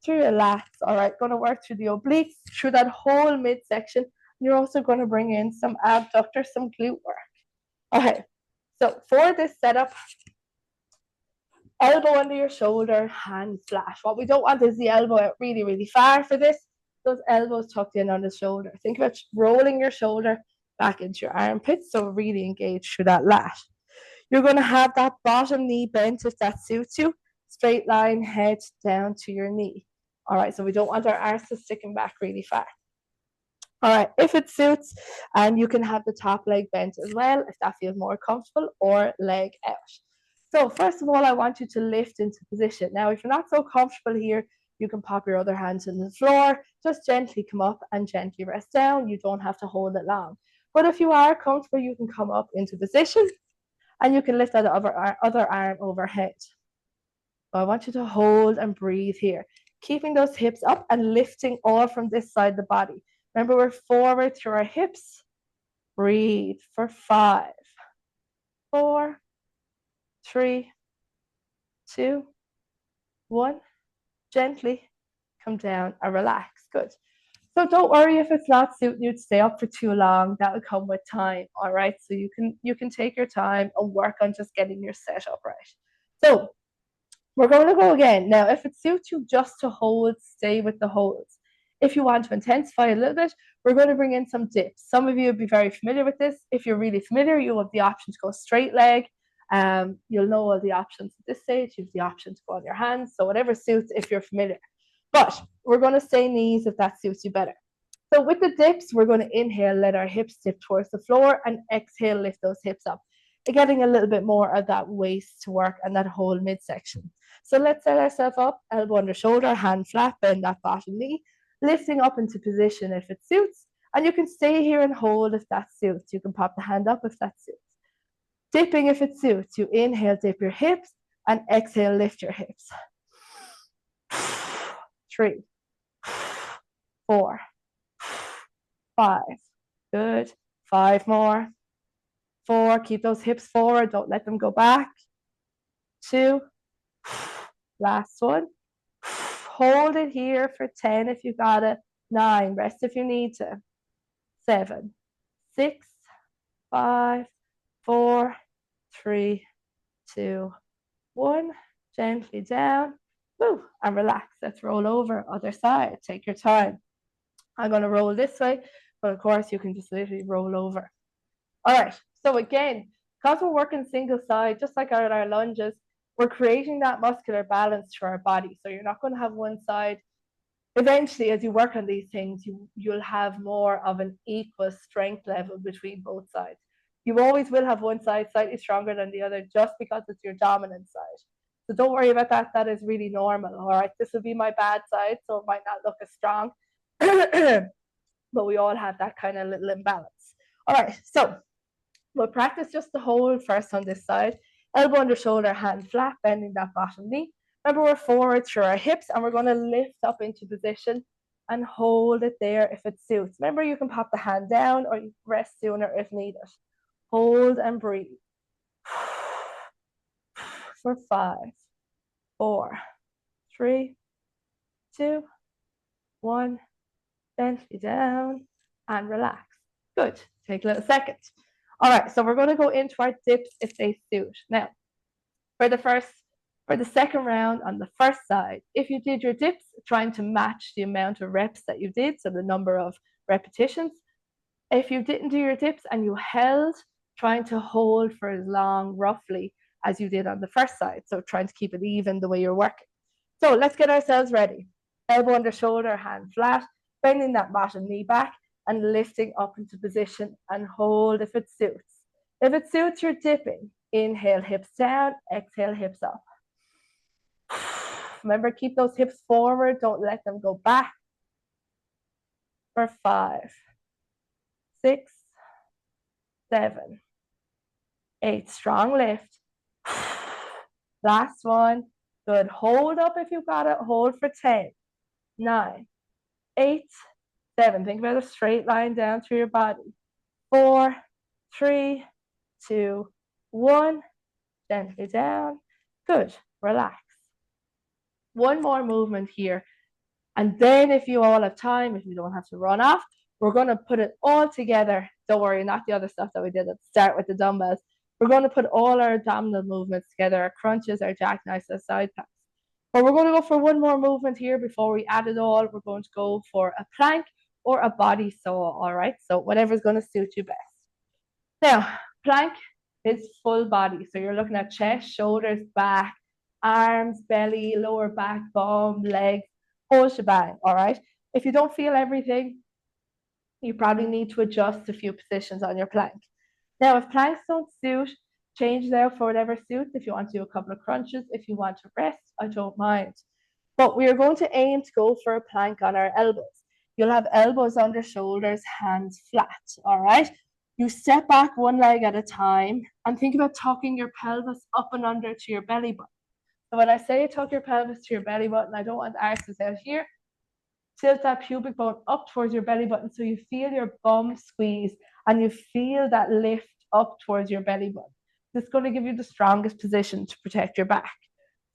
[SPEAKER 1] through your lats, all right? Going to work through the obliques, through that whole midsection. You're also going to bring in some abductor, some glute work. Okay, so for this setup, elbow under your shoulder, hand flat. What we don't want is the elbow out really, really far for this. Those elbows tucked in on the shoulder. Think about rolling your shoulder back into your armpits, so really engage through that lat. You're going to have that bottom knee bent if that suits you. Straight line, head down to your knee. All right, so we don't want our arses sticking back really far. All right, if it suits, and you can have the top leg bent as well if that feels more comfortable, or leg out. So first of all, I want you to lift into position. Now, if you're not so comfortable here, you can pop your other hands on the floor, just gently come up and gently rest down. You don't have to hold it long. But if you are comfortable, you can come up into position and you can lift that other arm overhead. So I want you to hold and breathe here, keeping those hips up and lifting all from this side of the body. Remember, we're forward through our hips. Breathe for 5, 4, 3, 2, 1. Gently come down and relax. Good. So don't worry if it's not suiting you to stay up for too long. That will come with time. All right. So you can take your time and work on just getting your setup right. So we're going to go again. Now, if it suits you just to hold, stay with the holds. If you want to intensify a little bit, we're going to bring in some dips. Some of you will be very familiar with this. If you're really familiar, you'll have the option to go straight leg. You'll know all the options at this stage. You have the option to go on your hands. So whatever suits if you're familiar. But we're going to stay knees if that suits you better. So with the dips, we're going to inhale, let our hips dip towards the floor, and exhale, lift those hips up. Getting a little bit more of that waist to work and that whole midsection. So let's set ourselves up, elbow under shoulder, hand flat, bend that bottom knee, lifting up into position if it suits. And you can stay here and hold if that suits. You can pop the hand up if that suits. Dipping if it suits. You inhale, dip your hips, and exhale, lift your hips. 3, 4, 5. Good. 5 more. 4. Keep those hips forward. Don't let them go back. 2. Last one. Hold it here for 10 if you got it. 9. Rest if you need to. 7, 6, 5, 4, 3, 2, 1. Gently down. Woo, and relax. Let's roll over. Other side. Take your time. I'm going to roll this way, but of course you can just literally roll over. All right. So again, because we're working single side, just like our lunges, we're creating that muscular balance to our body. So you're not going to have one side. Eventually, as you work on these things, you'll have more of an equal strength level between both sides. You always will have one side slightly stronger than the other just because it's your dominant side. So don't worry about that. That is really normal. All right. This will be my bad side, so it might not look as strong. But we all have that kind of little imbalance. All right. So we'll practice just the hold first on this side. Elbow under shoulder, hand flat, bending that bottom knee. Remember, we're forward through our hips, and we're going to lift up into position and hold it there if it suits. Remember, you can pop the hand down or you rest sooner if needed. Hold and breathe. For 5, 4, 3, 2, 1. Gently down and relax. Good. Take a little second. All right, so we're going to go into our dips if they suit. Now, for the second round on the first side, if you did your dips, trying to match the amount of reps that you did, so the number of repetitions. If you didn't do your dips and you held, trying to hold for as long, roughly, as you did on the first side. So trying to keep it even the way you're working. So let's get ourselves ready. Elbow under shoulder, hand flat, bending that bottom knee back and lifting up into position and hold if it suits. If it suits, you're dipping. Inhale, hips down, exhale, hips up. Remember, keep those hips forward. Don't let them go back. For 5, 6, 7, 8. Strong lift. Last one. Good. Hold up if you've got it. Hold for 10, 9, 8, 7. Think about a straight line down through your body. 4, 3, 2, 1. Gently down. Good. Relax. One more movement here. And then if you all have time, if you don't have to run off, we're going to put it all together. Don't worry, not the other stuff that we did at the start with the dumbbells. We're going to put all our abdominal movements together, our crunches, our jackknives, our side planks. But we're going to go for one more movement here before we add it all. We're going to go for a plank or a body saw, all right? So whatever's going to suit you best. Now, plank is full body. So you're looking at chest, shoulders, back, arms, belly, lower back, bum, legs, whole shebang, all right? If you don't feel everything, you probably need to adjust a few positions on your plank. Now, if planks don't suit, change it out for whatever suits. If you want to do a couple of crunches, if you want to rest, I don't mind. But we are going to aim to go for a plank on our elbows. You'll have elbows under shoulders, hands flat, all right? You step back one leg at a time and think about tucking your pelvis up and under to your belly button. So when I say tuck your pelvis to your belly button, I don't want arses out here. Tilt that pubic bone up towards your belly button so you feel your bum squeeze and you feel that lift up towards your belly button. This is going to give you the strongest position to protect your back.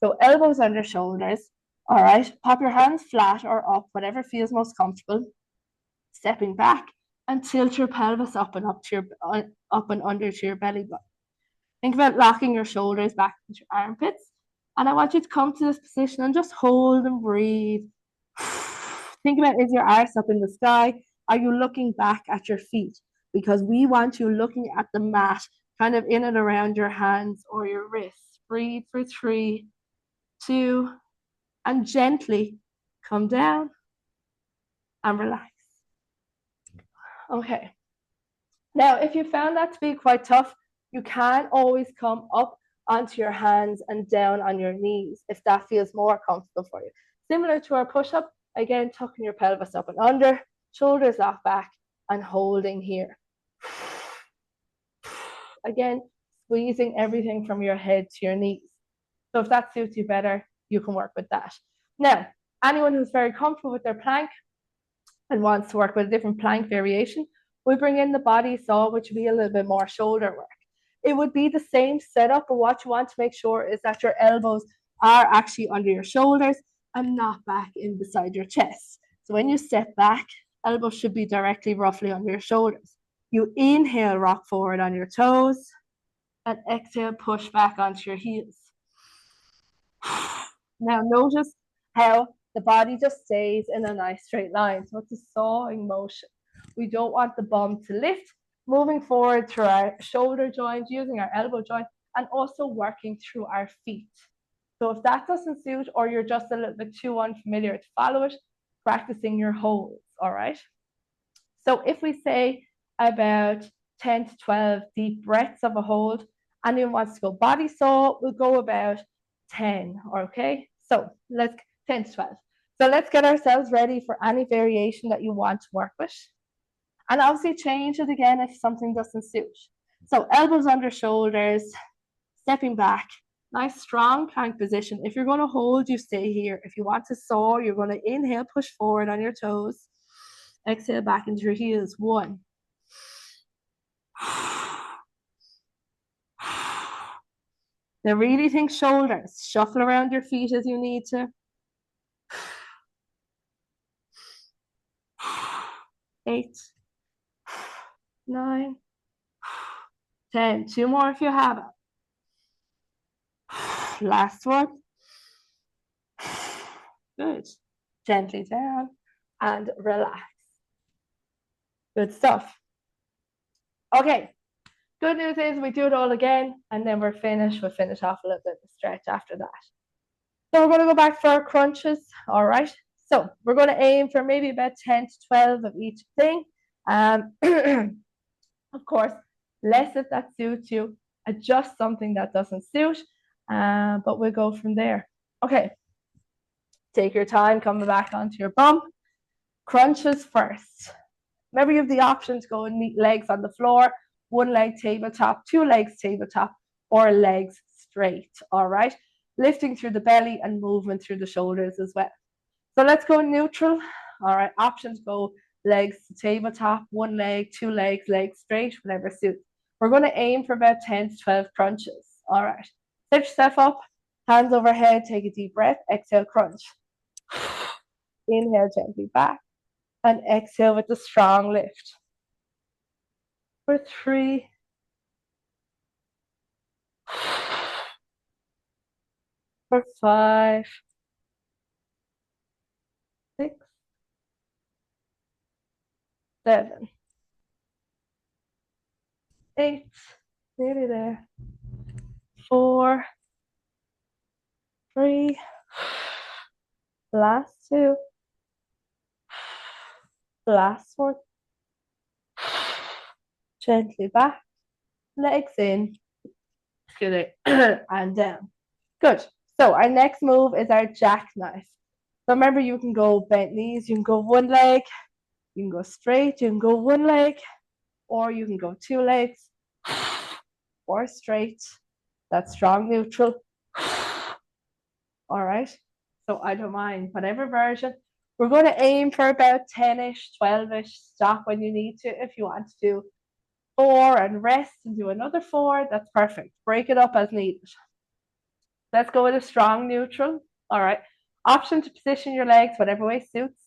[SPEAKER 1] So elbows under shoulders, all right? Pop your hands flat or up, whatever feels most comfortable. Stepping back and tilt your pelvis up and under to your belly button. Think about locking your shoulders back into your armpits. And I want you to come to this position and just hold and breathe. Think about, is your arse up in the sky? Are you looking back at your feet? Because we want you looking at the mat, kind of in and around your hands or your wrists. Breathe for 3, 2, and gently come down and relax. Okay. Now, if you found that to be quite tough, you can always come up onto your hands and down on your knees if that feels more comfortable for you. Similar to our push-up, again, tucking your pelvis up and under, shoulders locked back, and holding here. Again, squeezing everything from your head to your knees. So if that suits you better, you can work with that. Now, anyone who's very comfortable with their plank and wants to work with a different plank variation, we bring in the body saw, which would be a little bit more shoulder work. It would be the same setup, but what you want to make sure is that your elbows are actually under your shoulders and not back in beside your chest. So when you step back, elbows should be directly roughly under your shoulders. You inhale, rock forward on your toes, and exhale, push back onto your heels. Now notice how the body just stays in a nice straight line. So it's a sawing motion. We don't want the bum to lift, moving forward through our shoulder joint, using our elbow joint, and also working through our feet. So if that doesn't suit, or you're just a little bit too unfamiliar to follow it, practicing your holds, all right? So if we say about 10 to 12 deep breaths of a hold, anyone wants to go body saw, we'll go about 10, okay? So let's 10 to 12. So let's get ourselves ready for any variation that you want to work with. And obviously change it again if something doesn't suit. So elbows under shoulders, stepping back, nice strong plank position. If you're going to hold, you stay here. If you want to soar, you're going to inhale, push forward on your toes. Exhale back into your heels. 1. Now really think shoulders. Shuffle around your feet as you need to. 8, 9, 10. 2 more if you have it. Last one. Good. Gently down and relax. Good stuff. Okay. Good news is we do it all again and then we're finished. We'll finish off a little bit of stretch after that. So we're going to go back for our crunches. All right. So we're going to aim for maybe about 10 to 12 of each thing. Of course, less if that suits you. Adjust something that doesn't suit. But we'll go from there. Okay. Take your time coming back onto your bum. Crunches first. Remember, you have the option to go and meet legs on the floor, 1 leg tabletop, 2 legs tabletop, or legs straight. All right. Lifting through the belly and movement through the shoulders as well. So let's go neutral. All right. Options go legs to tabletop, 1 leg, 2 legs, legs straight, whatever suits. We're going to aim for about 10 to 12 crunches. All right. Set yourself up, hands overhead, take a deep breath, exhale, crunch. Inhale gently back and exhale with a strong lift. For 3, for 5, 6, 7, 8, nearly there. 4, 3, last 2, last 1. Gently back, legs in, and down. Good. So our next move is our jackknife. So remember, you can go bent knees, you can go 1 leg, you can go straight, you can go 1 leg, or you can go 2 legs, or straight. That's strong neutral. All right. So I don't mind whatever version. We're going to aim for about 10-ish, 12-ish. Stop when you need to. If you want to do 4 and rest and do another 4, that's perfect. Break it up as needed. Let's go with a strong neutral. All right. Option to position your legs whatever way suits.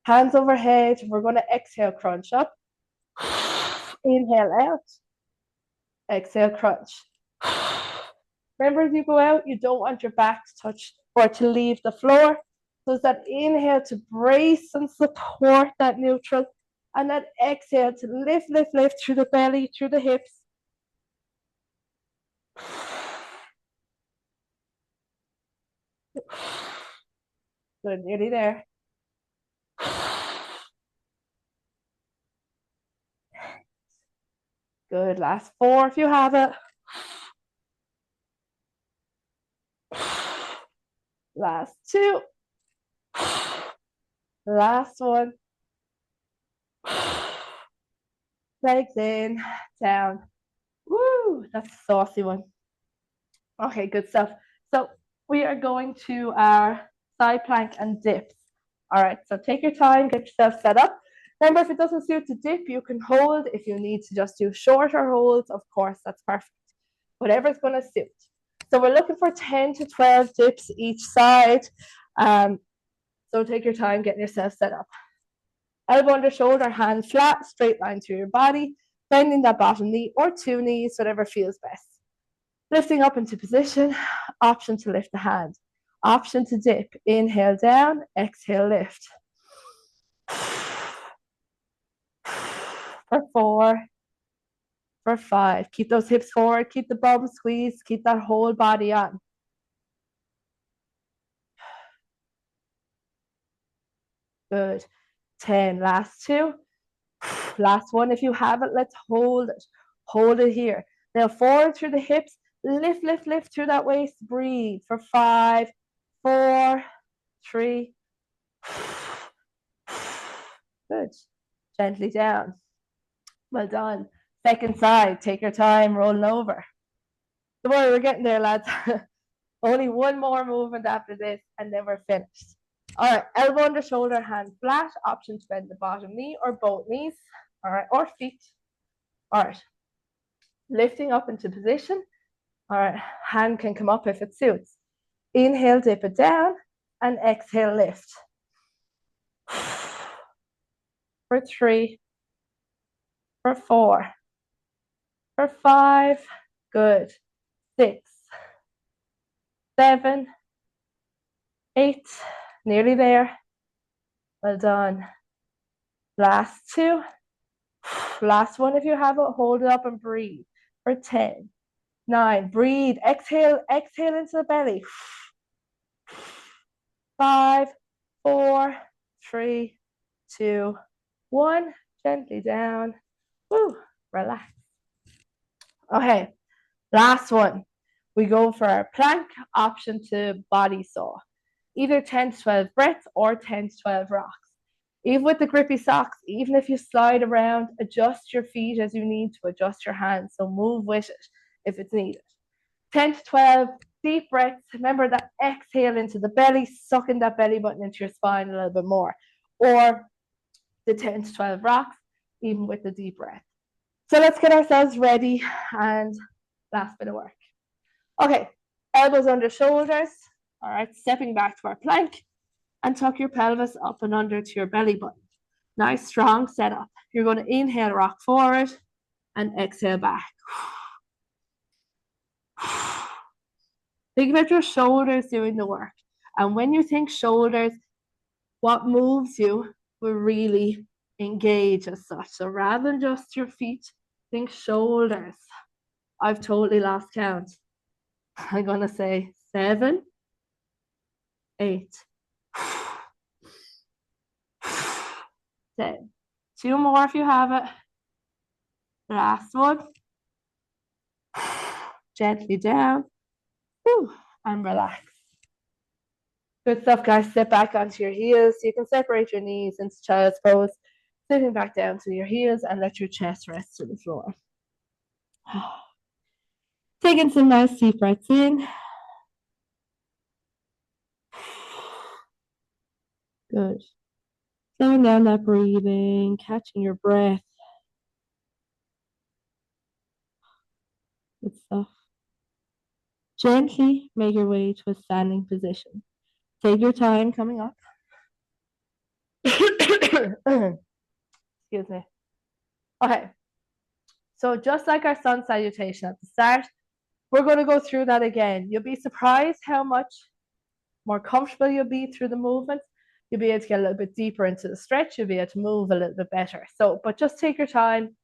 [SPEAKER 1] Hands overhead. We're going to exhale, crunch up. Inhale out. Exhale, crunch. Remember, as you go out, you don't want your back to touch or to leave the floor. So it's that inhale to brace and support that neutral, and that exhale to lift, lift, lift through the belly, through the hips. Good, nearly there. Good, last 4 if you have it. Last 2. Last 1. Legs in, down. Woo, that's a saucy one. Okay, good stuff. So we are going to our side plank and dips. All right, so take your time, get yourself set up. Remember, if it doesn't suit to dip, you can hold. If you need to just do shorter holds, of course, that's perfect. Whatever's going to suit. So we're looking for 10 to 12 dips each side. So take your time getting yourself set up. Elbow under shoulder, hands flat, straight line through your body, bending that bottom knee or 2 knees, whatever feels best. Lifting up into position, option to lift the hand. Option to dip, inhale down, exhale lift. For 4, for 5. Keep those hips forward, keep the bum squeezed, keep that whole body on. Good. 10, last 2. Last 1 if you have it, let's hold it. Hold it here. Now forward through the hips, Lift, lift, lift through that waist. Breathe for 5, 4, 3. Good. Gently down. Well done. Second side. Take your time rolling over. Don't worry, we're getting there, lads. Only one more movement after this, and then we're finished. All right, elbow under shoulder, hand flat. Option to bend the bottom knee or both knees. All right, or feet. All right. Lifting up into position. All right, hand can come up if it suits. Inhale, dip it down, and exhale, lift. For 3, for 4, for 5, good. 6, 7, 8, nearly there. Well done. Last 2. Last one if you have it, hold it up and breathe. For 10, 9, breathe. Exhale, exhale into the belly. 5, 4, 3, 2, 1. Gently down. Woo, relax. Okay, last one. We go for our plank, option to body saw. Either 10 to 12 breaths or 10 to 12 rocks. Even with the grippy socks, even if you slide around, adjust your feet as you need to adjust your hands. So move with it if it's needed. 10 to 12 deep breaths. Remember that exhale into the belly, sucking that belly button into your spine a little bit more. Or the 10 to 12 rocks, even with the deep breath. So let's get ourselves ready and last bit of work. Okay, elbows under shoulders. All right, stepping back to our plank and tuck your pelvis up and under to your belly button. Nice, strong setup. You're going to inhale, rock forward, and exhale back. Think about your shoulders doing the work. And when you think shoulders, what moves you will really engage as such. So rather than just your feet, think shoulders. I've totally lost count. I'm going to say 7, 8, 10. 2 more if you have it. Last one. Gently down. Whew, and relax. Good stuff, guys. Sit back onto your heels. You can separate your knees into child's pose, sitting back down to your heels and let your chest rest to the floor. Taking some nice deep breaths in. Good. Slowing down that breathing, catching your breath. Good stuff. Gently make your way to a standing position. Take your time coming up. Excuse me. Okay. So just like our sun salutation at the start, we're going to go through that again. You'll be surprised how much more comfortable you'll be through the movement. You'll be able to get a little bit deeper into the stretch. You'll be able to move a little bit better. So, but just take your time.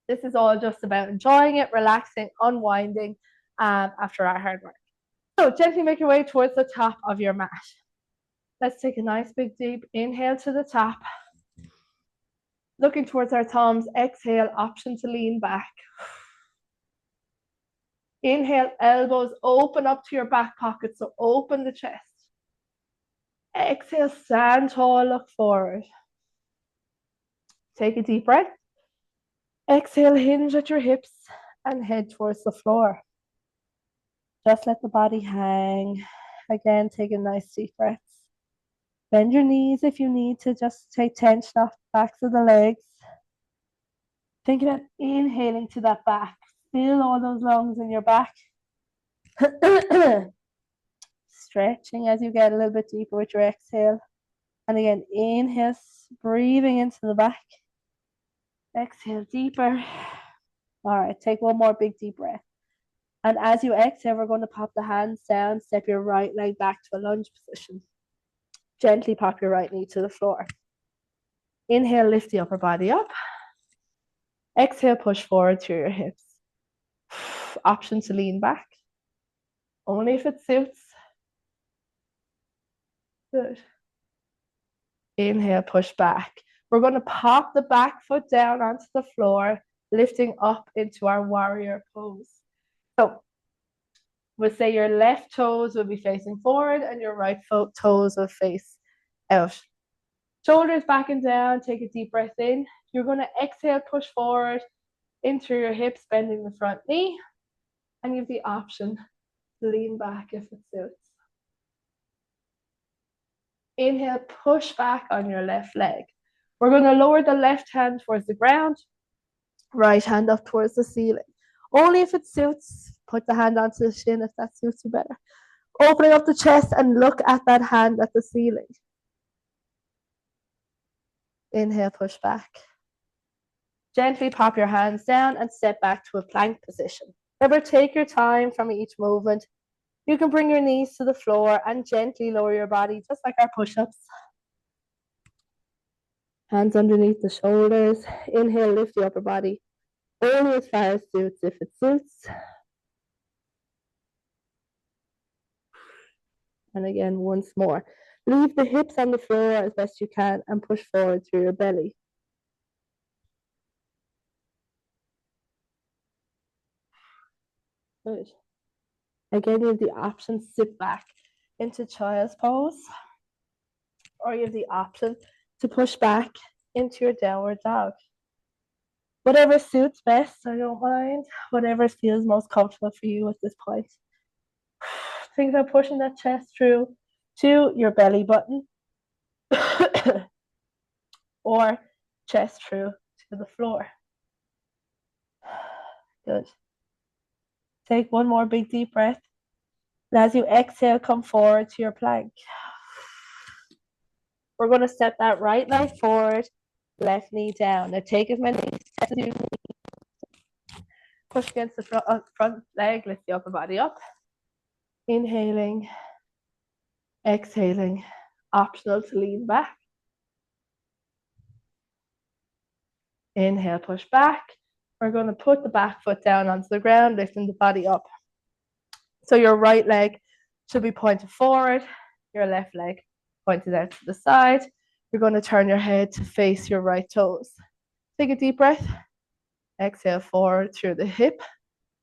[SPEAKER 1] This is all just about enjoying it, relaxing, unwinding after our hard work. So gently make your way towards the top of your mat. Let's take a nice big deep inhale to the top. Looking towards our thumbs, exhale, option to lean back. Inhale, elbows open up to your back pocket, so open the chest. Exhale, stand tall, look forward. Take a deep breath. Exhale, hinge at your hips and head towards the floor. Just let the body hang. Again, take a nice deep breath. Bend your knees if you need to, just take tension off the backs of the legs. Think about inhaling to that back. Feel all those lungs in your back. Stretching as you get a little bit deeper with your exhale. And again, inhale, breathing into the back. Exhale deeper. All right, take one more big deep breath. And as you exhale, we're going to pop the hands down, step your right leg back to a lunge position. Gently pop your right knee to the floor. Inhale, lift the upper body up. Exhale, push forward through your hips. Option to lean back. Only if it suits. Good. Inhale, push back. We're going to pop the back foot down onto the floor, lifting up into our warrior pose. So we'll say your left toes will be facing forward and your right toes will face out. Shoulders back and down, take a deep breath in. You're going to exhale, push forward into your hips, bending the front knee, and you have the option to lean back if it suits. Inhale, push back on your left leg. We're going to lower the left hand towards the ground, right hand up towards the ceiling. Only if it suits, put the hand onto the shin if that suits you better. Opening up the chest and look at that hand at the ceiling. Inhale, push back. Gently pop your hands down and step back to a plank position. Remember, take your time from each movement. You can bring your knees to the floor and gently lower your body, just like our push-ups. Hands underneath the shoulders. Inhale, lift the upper body. Only as far as suits, if it suits. And again, once more. Leave the hips on the floor as best you can and push forward through your belly. Good. Again, you have the option to sit back into child's pose, or you have the option to push back into your downward dog. Whatever suits best, I don't mind. Whatever feels most comfortable for you at this point. Think about pushing that chest through to your belly button or chest through to the floor. Good. Take one more big deep breath. And as you exhale, come forward to your plank. We're going to step that right leg forward, left knee down. Now take as many steps as you need. Push against the front leg, lift the upper body up. Inhaling, exhaling. Optional to lean back. Inhale, push back. We're going to put the back foot down onto the ground, lifting the body up. So your right leg should be pointed forward, your left leg pointed out to the side. You're going to turn your head to face your right toes. Take a deep breath. Exhale forward through the hip,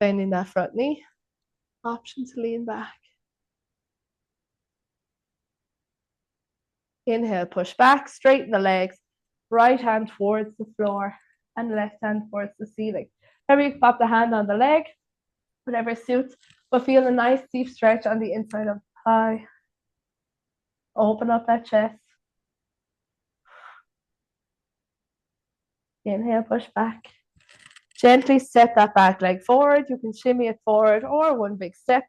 [SPEAKER 1] bending that front knee. Option to lean back. Inhale, push back, straighten the legs. Right hand towards the floor and left hand towards the ceiling. Maybe you can pop the hand on the leg, whatever suits, but feel a nice deep stretch on the inside of the thigh. Open up that chest. Inhale, push back. Gently step that back leg forward. You can shimmy it forward or one big step.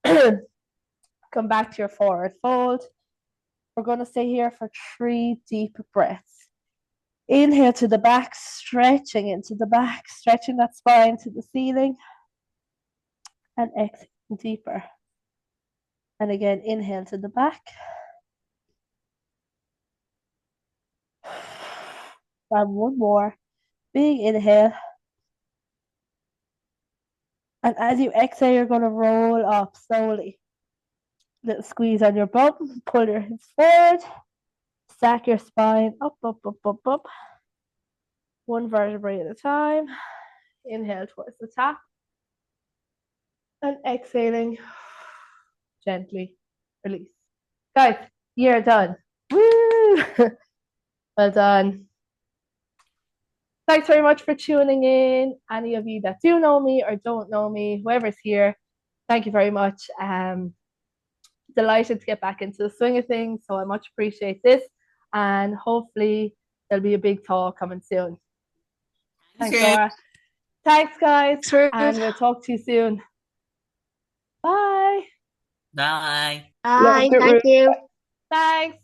[SPEAKER 1] Come back to your forward fold. We're going to stay here for 3 deep breaths. Inhale to the back, stretching into the back, stretching that spine to the ceiling. And exhale deeper. And again, inhale to the back. And one more. Big inhale. And as you exhale, you're going to roll up slowly. Little squeeze on your bum. Pull your hips forward. Stack your spine up, up, up, up, up. One vertebrae at a time. Inhale towards the top. And exhaling, gently release. Guys, you're done. Woo! Well done. Thanks very much for tuning in. Any of you that do know me or don't know me, whoever's here, thank you very much. Delighted to get back into the swing of things, so I much appreciate this. And hopefully there'll be a big talk coming soon. Thanks, Laura. Thanks, guys. And we'll talk to you soon. Bye.
[SPEAKER 2] Bye.
[SPEAKER 3] Bye. Thank you.
[SPEAKER 1] Thanks.